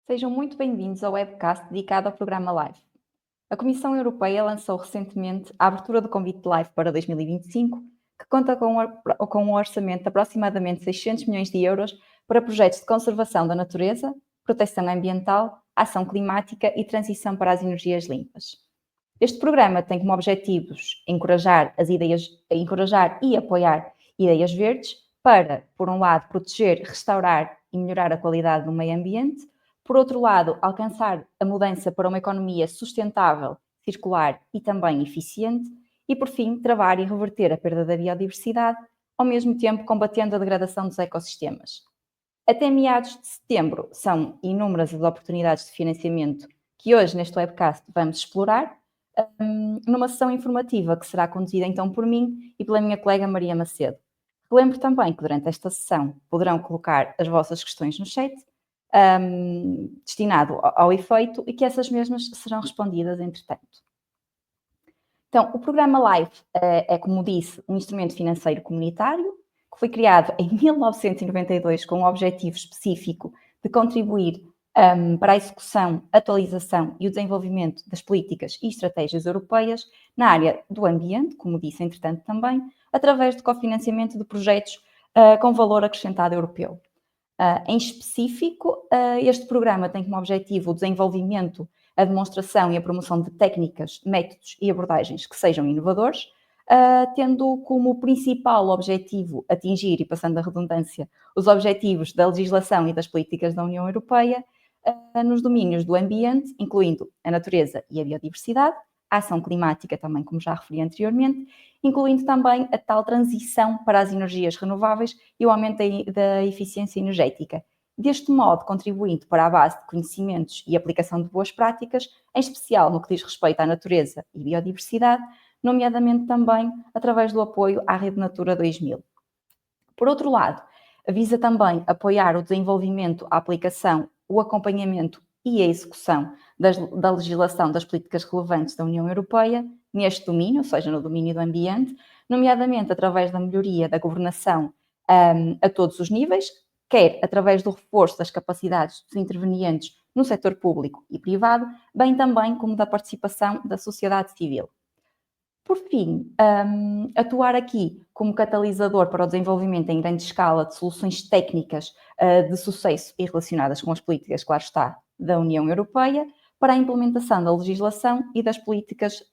Sejam muito bem-vindos ao webcast dedicado ao programa LIFE. A Comissão Europeia lançou recentemente a abertura do convite de LIFE para 2025, que conta com um orçamento de aproximadamente 600 milhões de euros para projetos de conservação da natureza, proteção ambiental, ação climática e transição para as energias limpas. Este programa tem como objetivos encorajar e apoiar ideias verdes para, por um lado, proteger, restaurar e melhorar a qualidade do meio ambiente, por outro lado, alcançar a mudança para uma economia sustentável, circular e também eficiente, e por fim, travar e reverter a perda da biodiversidade, ao mesmo tempo combatendo a degradação dos ecossistemas. Até meados de setembro são inúmeras as oportunidades de financiamento que hoje neste webcast vamos explorar, numa sessão informativa que será conduzida então por mim e pela minha colega Maria Macedo. Relembro também que durante esta sessão poderão colocar as vossas questões no chat, destinado ao efeito, e que essas mesmas serão respondidas entretanto. Então, o programa LIFE é, como disse, um instrumento financeiro comunitário que foi criado em 1992 com um objetivo específico de contribuir para a execução, atualização e o desenvolvimento das políticas e estratégias europeias na área do ambiente, como disse entretanto também, através do cofinanciamento de projetos com valor acrescentado europeu. Em específico, este programa tem como objetivo o desenvolvimento, a demonstração e a promoção de técnicas, métodos e abordagens que sejam inovadores, tendo como principal objetivo atingir, e passando a redundância, os objetivos da legislação e das políticas da União Europeia nos domínios do ambiente, incluindo a natureza e a biodiversidade, a ação climática também, como já referi anteriormente, incluindo também a tal transição para as energias renováveis e o aumento da eficiência energética. Deste modo, contribuindo para a base de conhecimentos e aplicação de boas práticas, em especial no que diz respeito à natureza e biodiversidade, nomeadamente também através do apoio à Rede Natura 2000. Por outro lado, visa também apoiar o desenvolvimento, a aplicação, o acompanhamento e a execução da legislação das políticas relevantes da União Europeia neste domínio, ou seja, no domínio do ambiente, nomeadamente através da melhoria da governação a todos os níveis, quer através do reforço das capacidades dos intervenientes no setor público e privado, bem também como da participação da sociedade civil. Por fim, atuar aqui como catalisador para o desenvolvimento em grande escala de soluções técnicas de sucesso e relacionadas com as políticas, claro está, da União Europeia, para a implementação da legislação e das políticas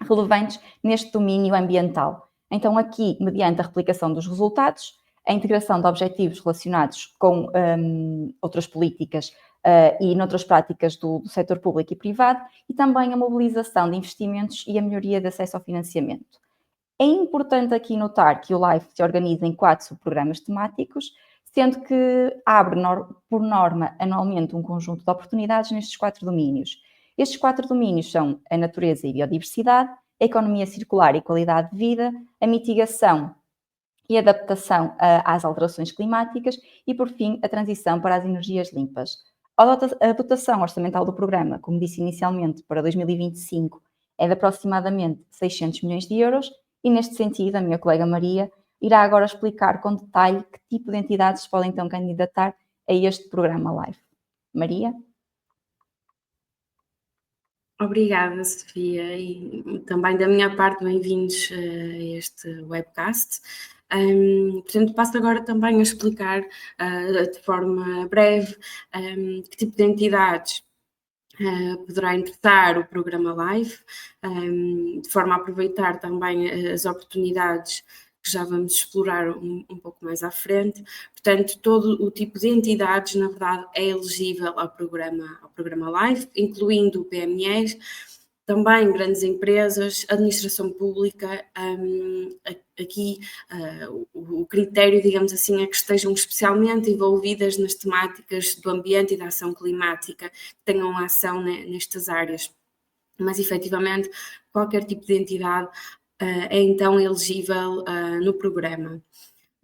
relevantes neste domínio ambiental. Então, aqui, mediante a replicação dos resultados, a integração de objetivos relacionados com outras políticas e noutras práticas do setor público e privado, e também a mobilização de investimentos e a melhoria de acesso ao financiamento. É importante aqui notar que o LIFE se organiza em 4 subprogramas temáticos, sendo que abre, por norma, anualmente um conjunto de oportunidades nestes 4 domínios. Estes 4 domínios são a natureza e biodiversidade, a economia circular e qualidade de vida, a mitigação e adaptação às alterações climáticas e, por fim, a transição para as energias limpas. A dotação orçamental do programa, como disse inicialmente, para 2025 é de aproximadamente 600 milhões de euros e, neste sentido, a minha colega Maria irá agora explicar com detalhe que tipo de entidades podem então candidatar a este programa LIFE. Maria? Obrigada, Sofia, e também da minha parte, bem-vindos a este webcast. Portanto, passo agora também a explicar de forma breve que tipo de entidades poderá interessar o programa LIFE, de forma a aproveitar também as oportunidades que já vamos explorar um pouco mais à frente. Portanto, todo o tipo de entidades, na verdade, é elegível ao programa LIFE, incluindo PMEs, também grandes empresas, administração pública. Aqui o critério, digamos assim, é que estejam especialmente envolvidas nas temáticas do ambiente e da ação climática, que tenham ação nestas áreas. Mas, efetivamente, qualquer tipo de entidade é então elegível no programa.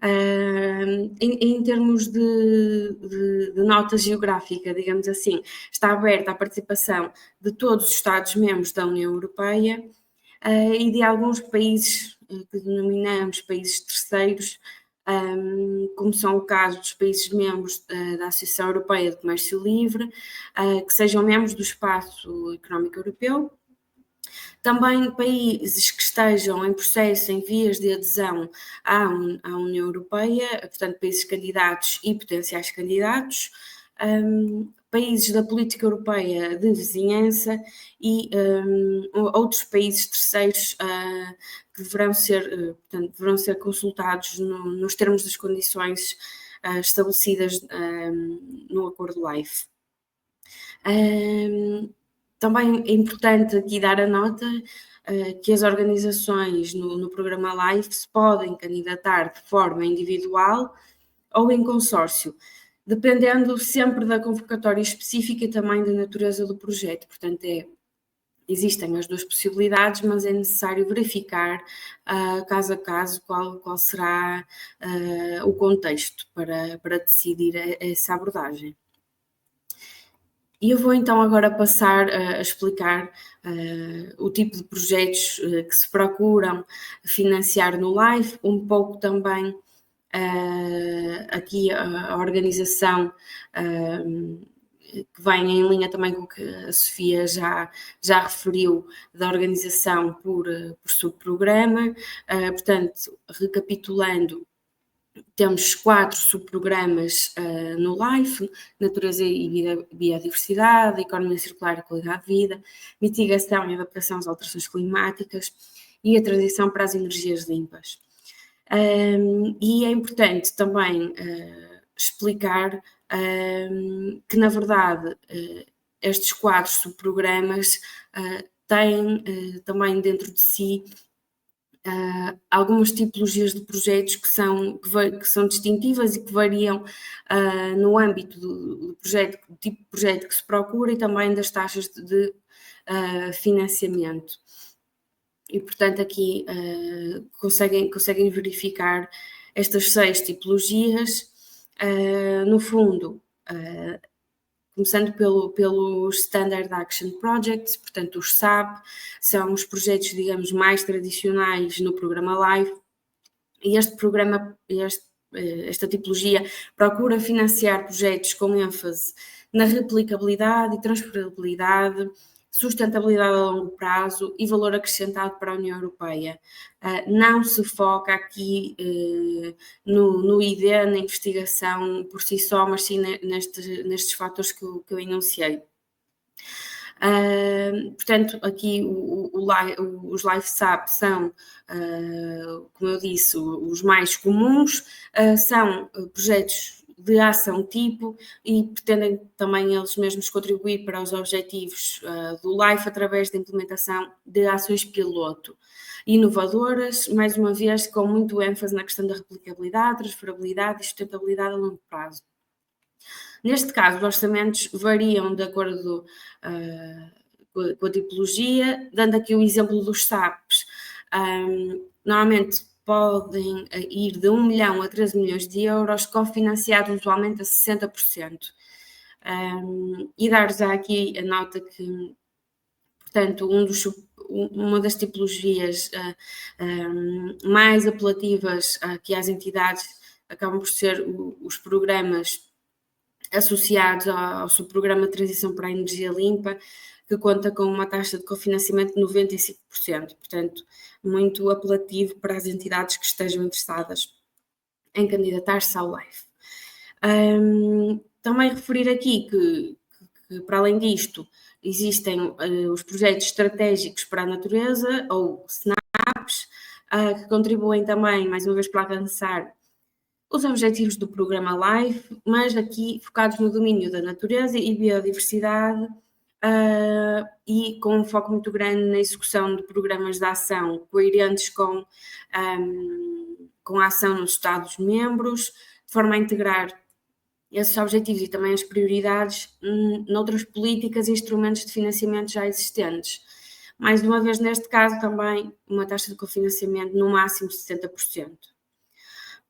Em termos de nota geográfica, digamos assim, está aberta a participação de todos os Estados-membros da União Europeia e de alguns países que denominamos países terceiros, como são o caso dos países membros da Associação Europeia de Comércio Livre, que sejam membros do Espaço Económico Europeu. Também países que estejam em processo, em vias de adesão à União Europeia, portanto, países candidatos e potenciais candidatos, países da política europeia de vizinhança e outros países terceiros que deverão ser consultados nos termos das condições estabelecidas no Acordo LIFE. Também é importante aqui dar a nota que as organizações no programa LIFE se podem candidatar de forma individual ou em consórcio, dependendo sempre da convocatória específica e também da natureza do projeto. Portanto, existem as duas possibilidades, mas é necessário verificar caso a caso qual será o contexto para decidir essa abordagem. E eu vou então agora passar a explicar o tipo de projetos que se procuram financiar no LIFE, um pouco também aqui a organização que vem em linha também com o que a Sofia já referiu da organização por subprograma. Portanto, recapitulando, temos 4 subprogramas no LIFE: natureza e biodiversidade, economia circular e qualidade de vida, mitigação e adaptação às alterações climáticas e a transição para as energias limpas. E é importante também explicar que, na verdade, estes 4 subprogramas têm também dentro de si algumas tipologias de projetos que são distintivas e que variam no âmbito do tipo de projeto que se procura e também das taxas de financiamento. E, portanto, aqui conseguem verificar estas 6 tipologias. No fundo, começando pelos Standard Action Projects, portanto os SAP, são os projetos, digamos, mais tradicionais no programa LIFE, e esta tipologia procura financiar projetos com ênfase na replicabilidade e transferibilidade, sustentabilidade a longo prazo e valor acrescentado para a União Europeia. Não se foca aqui no ID, na investigação por si só, mas sim nestes fatores que eu enunciei. Portanto, aqui os LifeSAP são, como eu disse, os mais comuns, são projetos de ação tipo e pretendem também eles mesmos contribuir para os objetivos do LIFE através da implementação de ações piloto inovadoras, mais uma vez com muito ênfase na questão da replicabilidade, transferabilidade e sustentabilidade a longo prazo. Neste caso, os orçamentos variam de acordo com a tipologia, dando aqui o exemplo dos SAPs. Normalmente podem ir de 1 milhão a 13 milhões de euros, cofinanciados usualmente a 60%. E dar-vos aqui a nota que, portanto, uma das tipologias mais apelativas que às entidades acabam por ser os programas associados ao subprograma de transição para a energia limpa, que conta com uma taxa de cofinanciamento de 95%, portanto, muito apelativo para as entidades que estejam interessadas em candidatar-se ao LIFE. Também referir aqui que, para além disto, existem os projetos estratégicos para a natureza, ou SNAPs, que contribuem também, mais uma vez, para alcançar os objetivos do programa LIFE, mas aqui focados no domínio da natureza e biodiversidade, e com um foco muito grande na execução de programas de ação coerentes com a ação nos Estados-membros, de forma a integrar esses objetivos e também as prioridades noutras políticas e instrumentos de financiamento já existentes. Mais uma vez, neste caso, também uma taxa de cofinanciamento no máximo de 60%.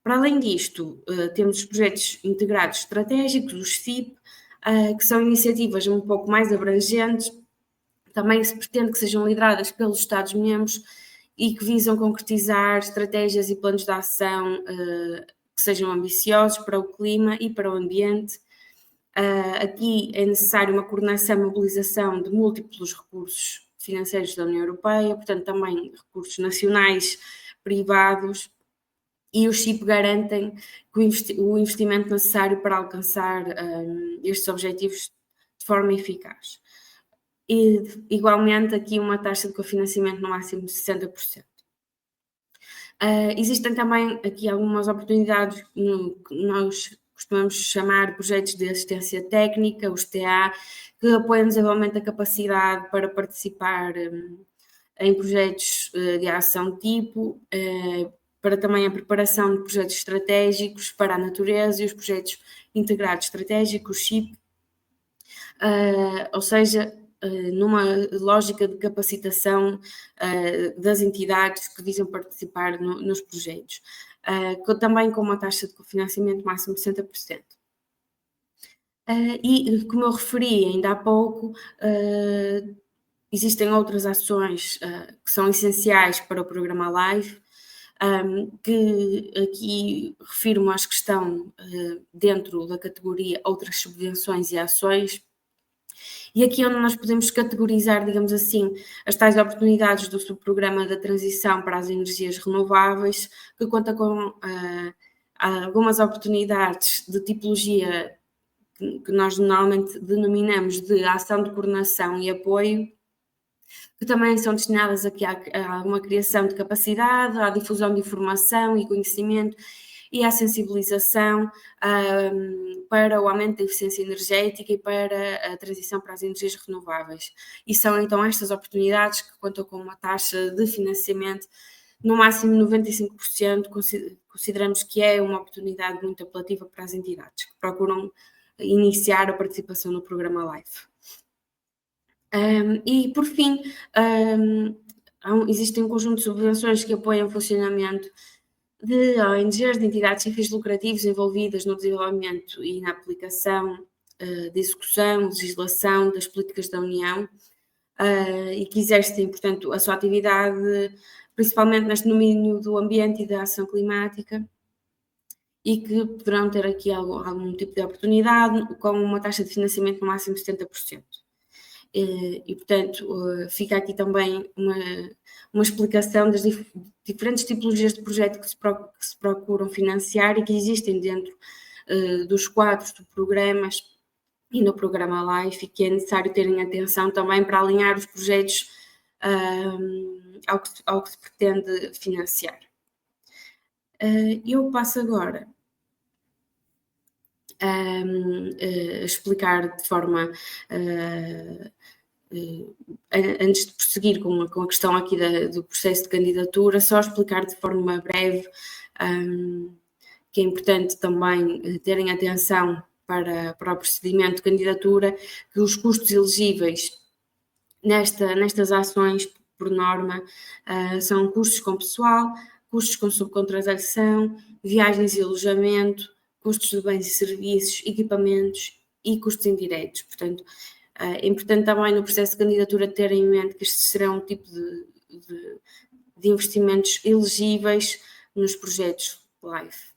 Para além disto, temos os projetos integrados estratégicos, os FIP, que são iniciativas um pouco mais abrangentes, também se pretende que sejam lideradas pelos Estados-membros e que visam concretizar estratégias e planos de ação que que sejam ambiciosos para o clima e para o ambiente. Aqui é necessário uma coordenação e mobilização de múltiplos recursos financeiros da União Europeia, portanto também recursos nacionais, privados, e os CIP garantem o investimento necessário para alcançar estes objetivos de forma eficaz. E, igualmente, aqui uma taxa de cofinanciamento no máximo de 60%. Existem também aqui algumas oportunidades que nós costumamos chamar projetos de assistência técnica, os TA, que apoiam o desenvolvimento da capacidade para participar em projetos de ação tipo, para também a preparação de projetos estratégicos para a natureza e os projetos integrados estratégicos, CIP, ou seja, numa lógica de capacitação das entidades que visam participar nos projetos, também com uma taxa de cofinanciamento máximo de 60%. E, como eu referi ainda há pouco, existem outras ações que são essenciais para o programa LIFE, que aqui refiro-me às que estão dentro da categoria outras subvenções e ações, e aqui é onde nós podemos categorizar, digamos assim, as tais oportunidades do subprograma da transição para as energias renováveis, que conta com algumas oportunidades de tipologia que nós normalmente denominamos de ação de coordenação e apoio, que também são destinadas aqui a uma criação de capacidade, à difusão de informação e conhecimento e à sensibilização para o aumento da eficiência energética e para a transição para as energias renováveis. E são então estas oportunidades que contam com uma taxa de financiamento no máximo 95%, consideramos que é uma oportunidade muito apelativa para as entidades que procuram iniciar a participação no programa LIFE. E, por fim, existe um conjunto de subvenções que apoiam o funcionamento de ONGs, de entidades sem fins lucrativos envolvidas no desenvolvimento e na aplicação de execução, legislação das políticas da União e que exercem, portanto, a sua atividade principalmente neste domínio do ambiente e da ação climática e que poderão ter aqui algum tipo de oportunidade com uma taxa de financiamento no máximo de 70%. E, portanto, fica aqui também uma explicação das diferentes tipologias de projeto que se procuram financiar e que existem dentro dos quadros de programas e no programa LIFE, e que é necessário terem atenção também para alinhar os projetos ao que se pretende financiar. Eu passo agora a explicar de forma, antes de prosseguir com a questão aqui do processo de candidatura, só explicar de forma breve que é importante também terem atenção para o procedimento de candidatura, que os custos elegíveis nestas ações, por norma, são custos com pessoal, custos com subcontratação, viagens e alojamento, custos de bens e serviços, equipamentos e custos indiretos. Portanto, é importante também no processo de candidatura terem em mente que estes serão um tipo de investimentos elegíveis nos projetos LIFE.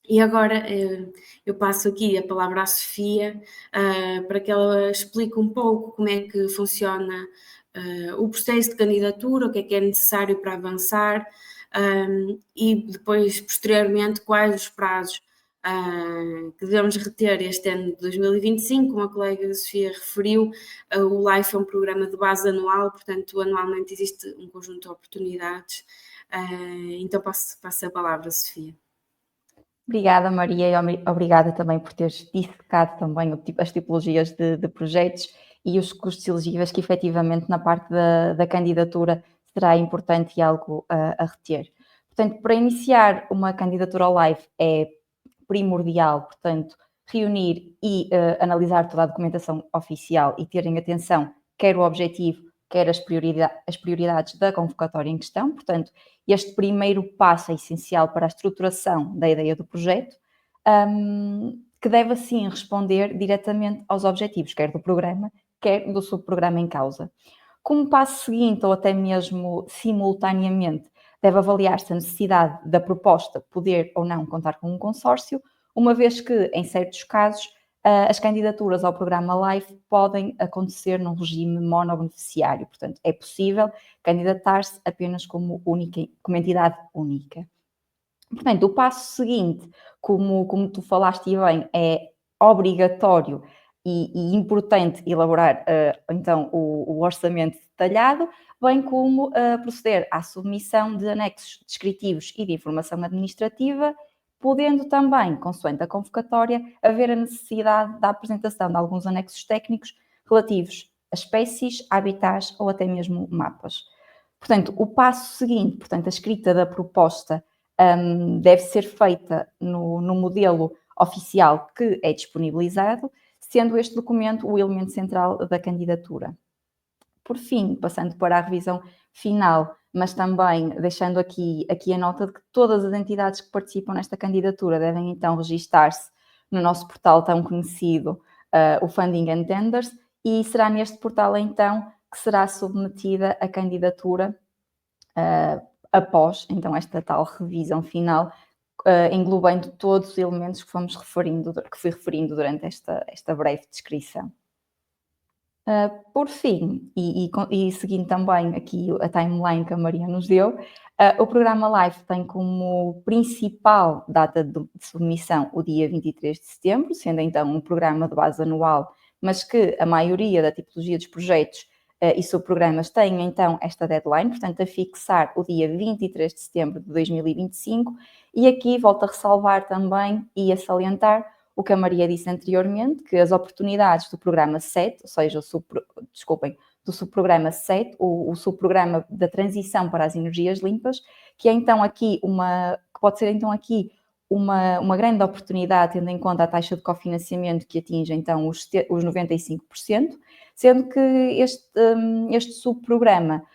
E agora eu passo aqui a palavra à Sofia para que ela explique um pouco como é que funciona o processo de candidatura, o que é necessário para avançar e depois, posteriormente, quais os prazos que devemos reter este ano de 2025. Como a colega Sofia referiu, o LIFE é um programa de base anual, portanto, anualmente existe um conjunto de oportunidades. Então, passo a palavra, Sofia. Obrigada, Maria, e obrigada também por teres dissecado também as tipologias de projetos e os custos elegíveis, que efetivamente na parte da candidatura será importante e algo a reter. Portanto, para iniciar uma candidatura ao LIFE é primordial, portanto, reunir e analisar toda a documentação oficial e terem atenção, quer o objetivo, quer as prioridades da convocatória em questão. Portanto, este primeiro passo é essencial para a estruturação da ideia do projeto, que deve assim responder diretamente aos objetivos, quer do programa, quer do subprograma em causa. Como passo seguinte, ou até mesmo simultaneamente, deve avaliar-se a necessidade da proposta poder ou não contar com um consórcio, uma vez que, em certos casos, as candidaturas ao programa LIFE podem acontecer num regime monobeneficiário, portanto, é possível candidatar-se apenas como entidade única. Portanto, o passo seguinte, como tu falaste bem, é obrigatório e importante elaborar então o orçamento detalhado, bem como proceder à submissão de anexos descritivos e de informação administrativa, podendo também, consoante a convocatória, haver a necessidade da apresentação de alguns anexos técnicos relativos a espécies, habitats ou até mesmo mapas. Portanto, o passo seguinte, portanto, a escrita da proposta deve ser feita no modelo oficial que é disponibilizado, sendo este documento o elemento central da candidatura. Por fim, passando para a revisão final, mas também deixando aqui a nota de que todas as entidades que participam nesta candidatura devem então registar-se no nosso portal tão conhecido, o Funding and Tenders, e será neste portal então que será submetida a candidatura após então esta tal revisão final, englobando todos os elementos que fui referindo durante esta breve descrição. Por fim, e seguindo também aqui a timeline que a Maria nos deu, o programa LIFE tem como principal data de submissão o dia 23 de setembro, sendo então um programa de base anual, mas que a maioria da tipologia dos projetos e subprogramas têm então esta deadline, portanto a fixar o dia 23 de setembro de 2025, e aqui volto a ressalvar também e a salientar o que a Maria disse anteriormente, que as oportunidades do programa 7, ou seja, do subprograma 7, o subprograma da transição para as energias limpas, que é então aqui que pode ser então aqui uma grande oportunidade, tendo em conta a taxa de cofinanciamento que atinge então os 95%, sendo que este subprograma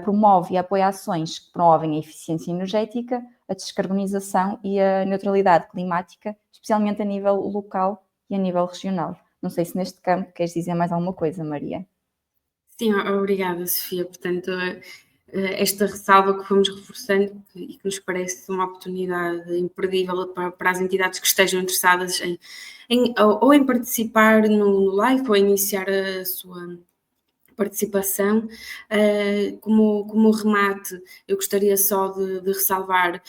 promove e apoia ações que promovem a eficiência energética, a descarbonização e a neutralidade climática, especialmente a nível local e a nível regional. Não sei se neste campo queres dizer mais alguma coisa, Maria. Sim, obrigada, Sofia. Portanto, esta ressalva que fomos reforçando e que nos parece uma oportunidade imperdível para as entidades que estejam interessadas ou em participar no LIFE ou iniciar a sua participação. Como remate, eu gostaria só de ressalvar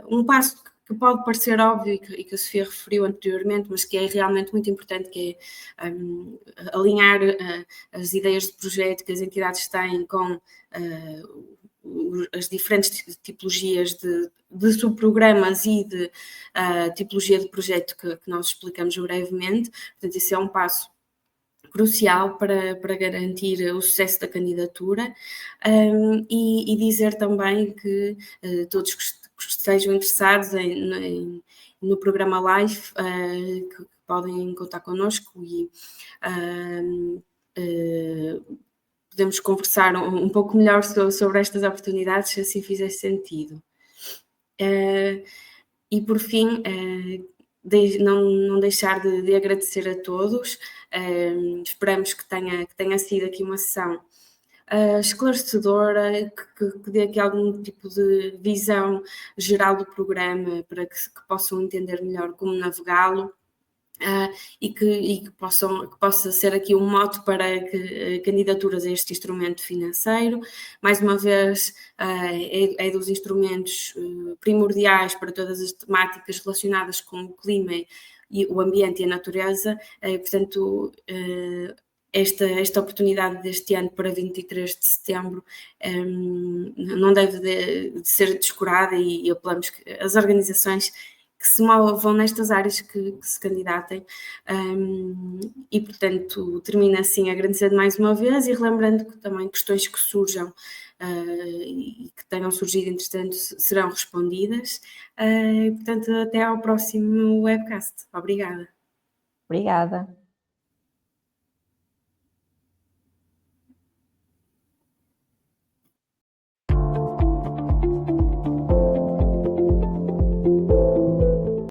um passo que pode parecer óbvio e que a Sofia referiu anteriormente, mas que é realmente muito importante, que é alinhar as ideias de projeto que as entidades têm com as diferentes tipologias de subprogramas e de tipologia de projeto que nós explicamos brevemente. Portanto, isso é um passo crucial para garantir o sucesso da candidatura, e dizer também que todos que estejam interessados no programa LIFE, que podem contar connosco e podemos conversar um pouco melhor sobre estas oportunidades, se assim fizer sentido. E por fim, não deixar de agradecer a todos. Esperamos que tenha sido aqui uma sessão esclarecedora, que dê aqui algum tipo de visão geral do programa para que possam entender melhor como navegá-lo. E que possa ser aqui um mote para que candidaturas a este instrumento financeiro. Mais uma vez, é dos instrumentos primordiais para todas as temáticas relacionadas com o clima e o ambiente e a natureza. Portanto, esta oportunidade deste ano para 23 de setembro não deve de ser descurada, e apelamos que as organizações que se movam nestas áreas que se candidatem, e portanto termino assim agradecendo mais uma vez e relembrando que também questões que surjam e que tenham surgido entretanto serão respondidas. Portanto, até ao próximo webcast. Obrigada. Obrigada.